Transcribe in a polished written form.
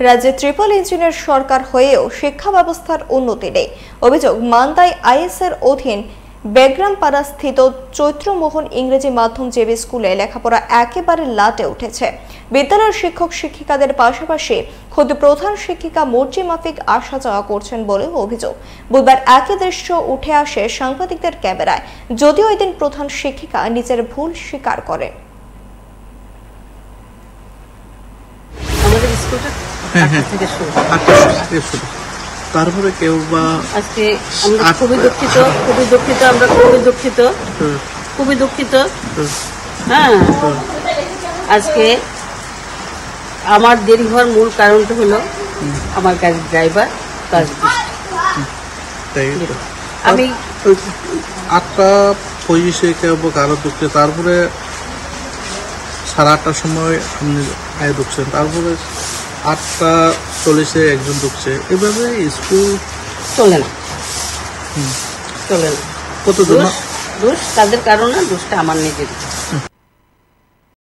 রাজ্যে ট্রিপল ইঞ্জিনের সরকার হয়েও শিক্ষা ব্যবস্থার উন্নতি নেই। অভিযোগ, মান্দায় আইএসের অধীন বেগরামপাড়া স্থিত চৈত্রমোহন ইংরেজি মাধ্যম জেবি স্কুলে লেখাপড়া একেবারে লাটে উঠেছে। বিদ্যালয়ের শিক্ষক শিক্ষিকাদের পাশাপাশি খোদ প্রধান শিক্ষিকা মর্জি মাফিক আসা যাওয়া করছেন বলেও অভিযোগ। বুধবার একই দৃশ্য উঠে আসে সাংবাদিকদের ক্যামেরায়, যদিও এদিন প্রধান শিক্ষিকা নিজের ভুল স্বীকার করেন। তারপরে কেউ বা আজকে আমরা খুবই দুঃখিত। হ্যাঁ, আজকে আমার দেরি হওয়ার মূল কারণটা হলো আমার গাড়ির ড্রাইভার আমি 8:25 কেউ কারো ঢুকছে, তারপরে 8:30টার সময় আপনি আয় ঢুকছেন, তারপরে 8:40 একজন ঢুকছে। এভাবে স্কুল চলে না। কত কতজন দোষ তাদের কারণে, দোষটা আমার নিজের।